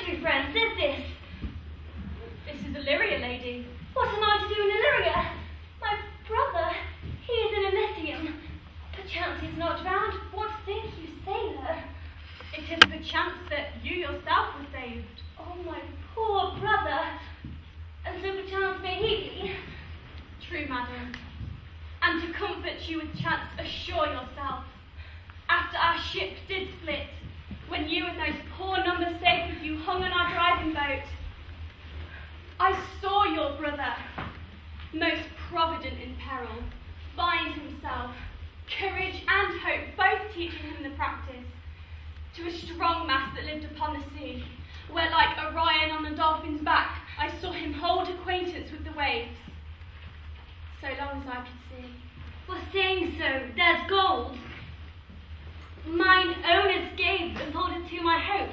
country, friends, is this? This is Illyria, lady. What am I to do in Illyria? My brother, he is in Elysium. Perchance he is not drowned. What think you, sailor? It is perchance that you yourself were saved. Oh, my poor brother. And so perchance may he be. True, madam. And to comfort you with chance, assure yourself. After our ship did split, when you and those poor numbers safe with you hung on our driving boat, I saw your brother, most provident in peril, find himself, courage and hope both teaching him the practice, to a strong mass that lived upon the sea, where like Orion on the dolphin's back, I saw him hold acquaintance with the waves, so long as I could see. For saying so, there's gold. Mine owners gave and told it to my hope,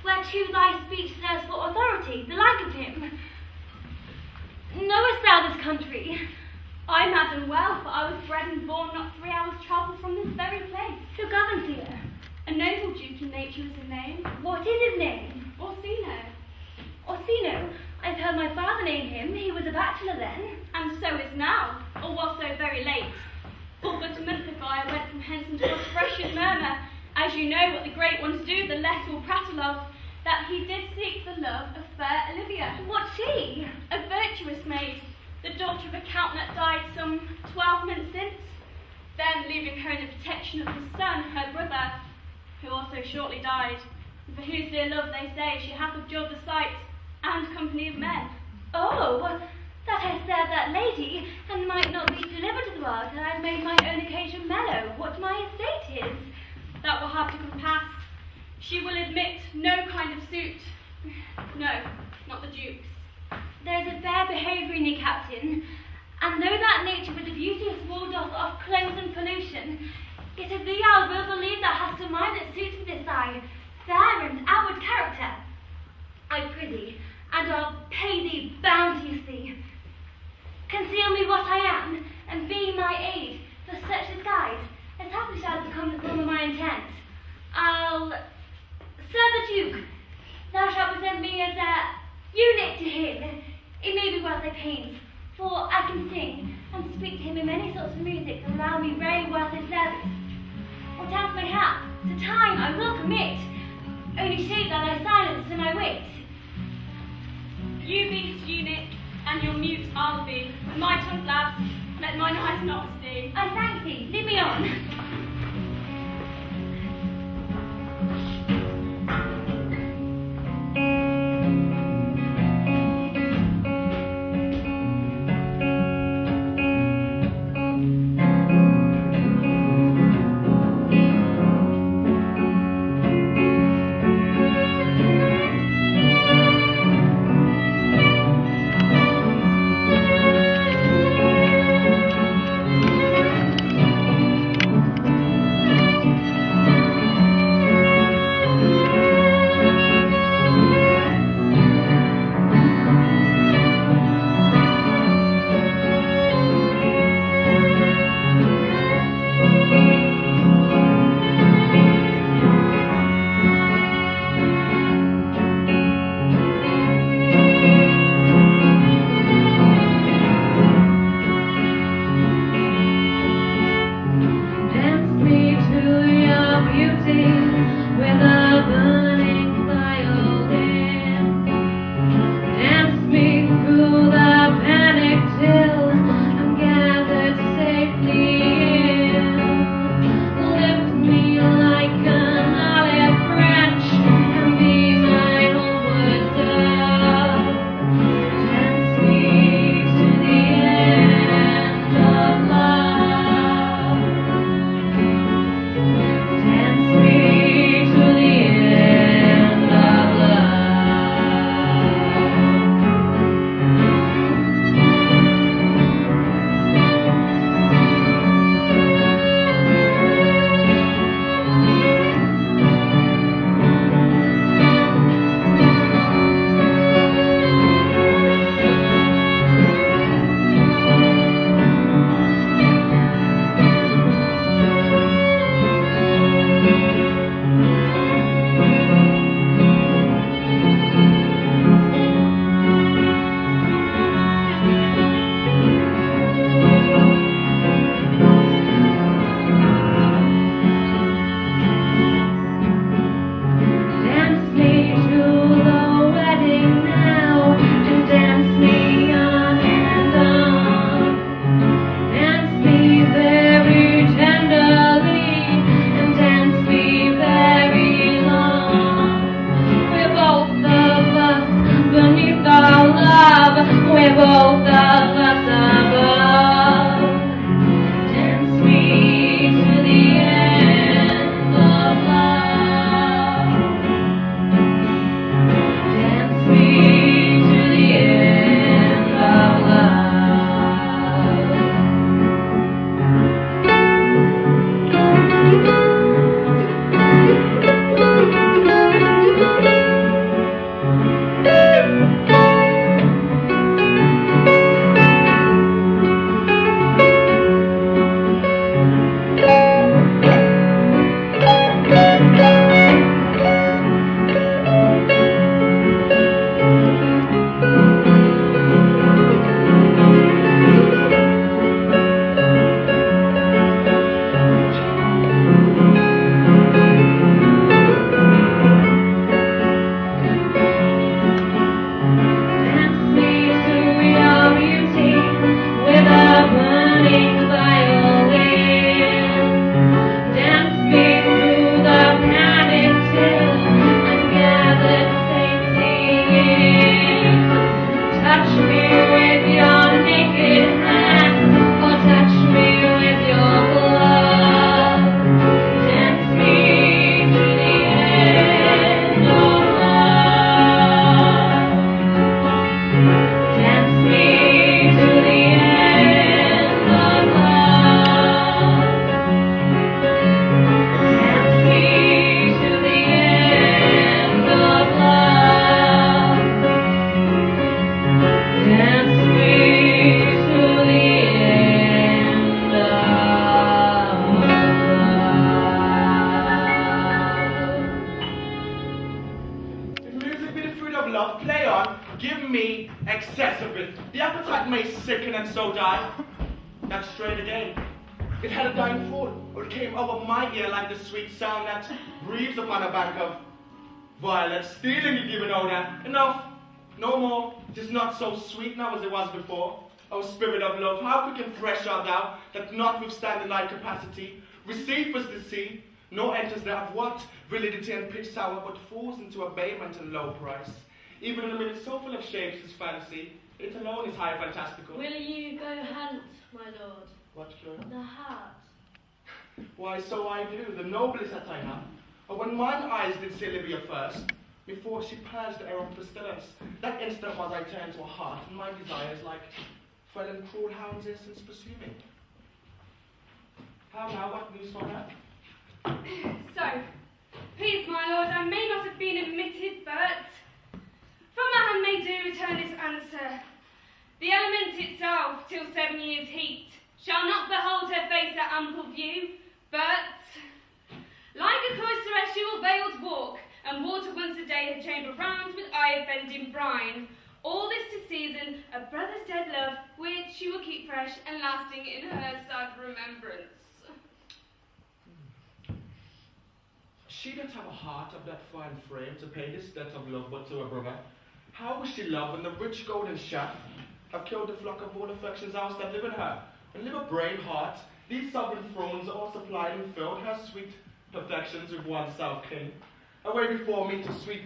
whereto thy speech serves for authority, the like of him. Knowest thou this country? I, madam, well, for I was bred and born not 3 hours' travel from this very place. So Coventry. A noble duke in nature was his name. What is his name? Orsino. Orsino? I've heard my father name him. He was a bachelor then. And so is now, or was so very late. For but a month ago I went from hence into a fresh and murmur, as you know what the great ones do, the less will prattle of, that he did seek the love of fair Olivia. What's she? A virtuous maid, the daughter of a count that died some 12 months since, then leaving her in the protection of his son, her brother, who also shortly died, and for whose dear love they say she hath abjured the sight and company of men. Oh, that I served that lady, and might not be delivered to the world, and I made my own occasion mellow, what my estate is. That will have to come pass. She will admit no kind of suit. No, not the Duke's. There is a fair behaviour in thee, Captain, and though that nature with the beauteous wool doth oft cleanse and pollution, yet of thee I will believe thou hast a mind that suits with this thy fair and outward character. I prithee, and I'll pay thee bounteously. Conceal me what I am, and be my aid for such disguise, as haply shall become the form of my intent. I'll serve the Duke. Thou shalt present me as a eunuch to him. It may be worth thy pains, for I can sing and speak to him in many sorts of music that allow me very worth his service. What else may hap, to time I will commit. Only shape thou thy silence to my wit. You be his eunuch, and your mute I'll be. With my tongue blabs, let mine eyes not see. I thank thee, lead me on. of love, play on, give me excess of it. The appetite may sicken and so die. That strayed again. It had a dying fall, or it came over my ear like the sweet sound that breathes upon a bank of violets, stealing the given odor. Enough, no more. It is not so sweet now as it was before. O spirit of love, how quick and fresh art thou, that notwithstanding thy capacity, receivest the sea, nor enters there of what validity and pitch sour, but falls into abasement and low price. Even in a minute so full of shapes is fantasy, it alone is high fantastical. Will you go hunt, my lord? What, Clara? The heart. Why, so I do, the noblest that I have. Or when mine eyes did see Olivia first, before she purged the air of pestilence, that instant was I turned to a heart, and my desires like fell in cruel hounds' instance pursuing. How now, what news from her? So, please, my lord, I may not have been admitted, but from my hand may do return this answer. The element itself, till 7 years' heat, shall not behold her face at ample view, but like a cloisteress she will veiled walk, and water once a day her chamber round with eye-offending brine. All this to season a brother's dead love, which she will keep fresh and lasting in her sad remembrance. She don't have a heart of that fine frame to pay this debt of love but to her brother. How will she love when the rich golden shaft have killed the flock of all affections else that live in her? And live a brave heart, these sovereign thrones are all supplied and filled, her sweet perfections with oneself king. Away before me to sweet